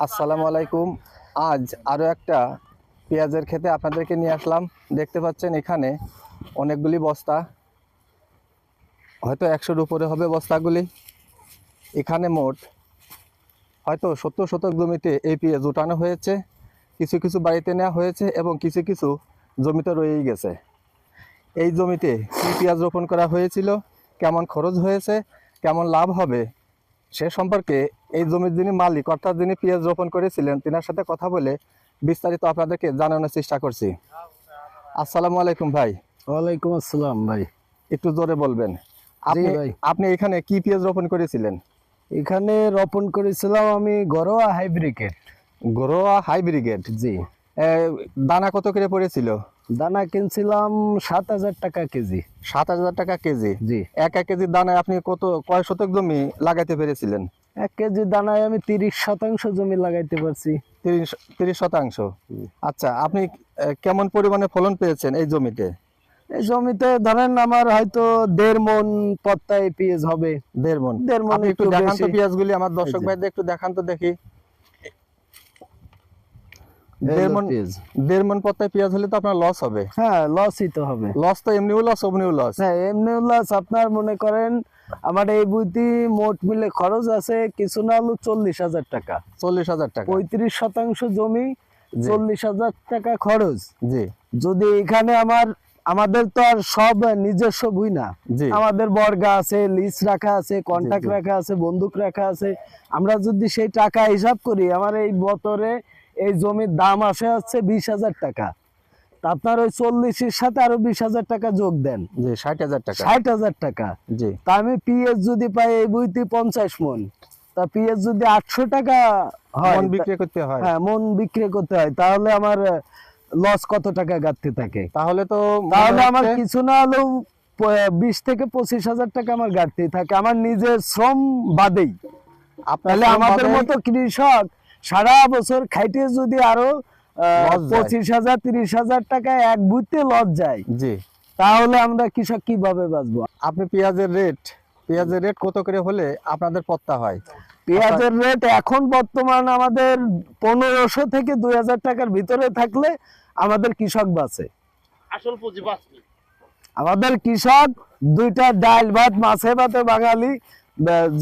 আসসালামু আলাইকুম। আজ আরও একটা পেঁয়াজের খেতে আপনাদেরকে নিয়ে আসলাম। দেখতে পাচ্ছেন এখানে অনেকগুলি বস্তা, হয়তো 100-র উপরে হবে বস্তাগুলি। এখানে মোট হয়তো 70 শতক জমিতে এই পেঁয়াজ উঠানো হয়েছে। কিছু কিছু বাড়িতে নেওয়া হয়েছে এবং কিছু কিছু জমিতে রয়েই গেছে। এই জমিতে কী পেঁয়াজ রোপণ করা হয়েছিল, কেমন খরচ হয়েছে, কেমন লাভ হবে সে সম্পর্কে এই জমির যিনি মালিক অর্থাৎ যিনি পেঁয়াজ রোপণ করেছিলেন তিনার সাথে কথা বলে বিস্তারিত আপনাদেরকে জানানোর চেষ্টা করছি। আসসালামু আলাইকুম ভাই। ওয়ালাইকুম আসসালাম ভাই। একটু জোরে বলবেন। জি ভাই, আপনি এখানে কি পেঁয়াজ রোপণ করেছিলেন? এখানে রোপণ করেছিলাম আমি ঘরোয়া হাইব্রিকেট। ঘরোয়া হাইব্রিড। জি, দানা কত করে পড়েছিল? দানা কিনছিলাম 7,000 টাকা কেজি। 7,000 টাকা কেজি। জি, এক কেজি দানায় আপনি কয় শতক জমি লাগাইতে পেরেছিলেন? 1 কেজি দানায় আমি 30% জমি লাগাইতে পারছি। 30%। আচ্ছা, আপনি কেমন পরিমাণে ফলন পেয়েছেন এই জমিতে? এই জমিতে ধরেন আমার হয়তো 1.5 মণ পত্তায় পেঁয়াজ হবে। 1.5 মণ। 1.5 মণ আপনি একটু একটু দেখান তো বেশি। পেঁয়াজগুলি আমার দর্শক এই যে, ভাইদের একটু দেখান তো দেখি। এই 1.5 হলো মণ। পেঁয়াজ। 1.5 মণ পত্তায় পেঁয়াজ হলে তো আপনার লস হবে। হ্যাঁ, লসই তো হবে। লস তো এমনিও লস, অমনিও লস। হ্যাঁ, এমনি লস। আপনার মনে করেন আমার এই বুঝি মোট মিলে খরচ আছে কিছু না হলো 40,000 টাকা। 40,000 টাকা। 35% জমি, জি। 40,000 টাকা খরচ। জি যদি এখানে আমাদের তো আর সব নিজস্ব ভুই না, জি আমাদের বর্গা আছে, লিজ রাখা আছে, কন্ট্রাক্ট জি। রাখা আছে, বন্দুক রাখা আছে। আমরা যদি সেই টাকা হিসাব করি, আমার এই বছরে এই জমির দাম আসে হচ্ছে 20,000 টাকা। তা আপনার ওই 40-এর সাথে আরো 20,000 টাকা যোগ দেন, জি 60,000 টাকা। 60,000 টাকা। জি। তা আমি পিএস যদি পাই এই বইতে 50 মণ, তা পিএস যদি 800 টাকা হয়, মন বিক্রি করতে হয়। হ্যাঁ মন বিক্রি করতে হয়, তাহলে আমার লস কত টাকা গাঁথতে থাকে? তাহলে তো তাহলে আমার কিছু না হলেও 20,000-25,000 টাকা আমার গাঁথতেই থাকে, আমার নিজের শ্রম বাদেই। তাহলে আমাদের মতো কৃষক সারা বছর খাইতে যদি আরো 25,000 30,000 টাকা এক বুঝতে লস যায়, জি, তাহলে আমরা কৃষক কিভাবে বাঁচবো? আপনি পেঁয়াজের রেট কত করে হলে আপনাদের পত্তা হয়? পেঁয়াজের রেট এখন বর্তমান আমাদের 1,500 থেকে 2,000 টাকার ভিতরে থাকলে আমাদের কৃষক বাঁচে। আসল পুঁজি বাঁচবে। আমাদের কৃষক দুইটা ডাল ভাত মাছে ভাতে বাঙালি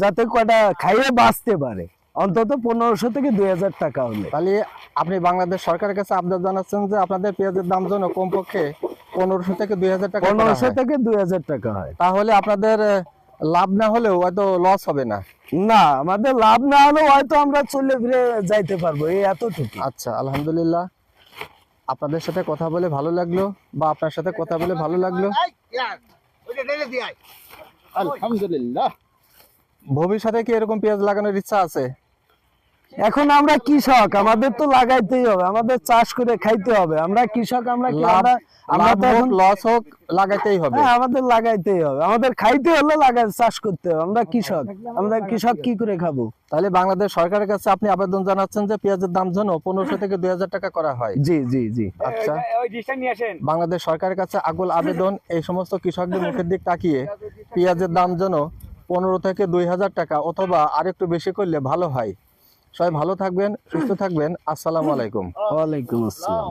যাতে কয়টা খাইয়ে বাঁচতে পারে, অন্তত 1,500 থেকে 2,000 টাকা হলে। তাহলে আপনি বাংলাদেশ সরকারের কাছে আবদার জানাচ্ছেন যে আপনাদের পেঁয়াজের দাম যেন কমপক্ষে 1,500 থেকে 2,000 টাকা করা 1,500 হয়। থেকে 2,000 টাকা হয়। তাহলে আপনাদের লাভ না হলেও হয়তো লস হবে না। না, আমাদের লাভ না হলেও হয়তো আমরা চলে ফিরে যাইতে পারবো, এই এতটুকু। আচ্ছা, আলহামদুলিল্লাহ। আপনাদের সাথে কথা বলে ভালো লাগলো, বা আপনার সাথে কথা বলে ভালো লাগলো। আলহামদুলিল্লাহ। ভবিষ্যতে কি এরকম পেঁয়াজ লাগানোর ইচ্ছা আছে? এখন আমরা কৃষক, আমাদের তো লাগাইতেই হবে, আমাদের চাষ করে খাইতে হবে। আমরা কৃষক, আমরা কি আমরা তো এখন লস হোক লাগাইতেই হবে। হ্যাঁ, আমাদের লাগাইতেই হবে, আমাদের খাইতে হলে চাষ করতে হবে। আমরা কৃষক, আমরা কৃষক কি করে খাবো? তাহলে বাংলাদেশ সরকারের কাছে আপনি আবেদন জানাচ্ছেন যে পেঁয়াজের দাম যেন 1,500 থেকে 2,000 টাকা করা হয়। জি জি জি। আচ্ছা, বাংলাদেশ সরকারের কাছে আকুল আবেদন, এই সমস্ত কৃষকদের মুখের দিক তাকিয়ে পেঁয়াজের দাম যেন 15 থেকে 2,000 টাকা অথবা আরেকটু বেশি করলে ভালো হয়। সবাই ভালো থাকবেন, সুস্থ থাকবেন। আসসালামু আলাইকুম। ওয়ালাইকুম আসসালাম।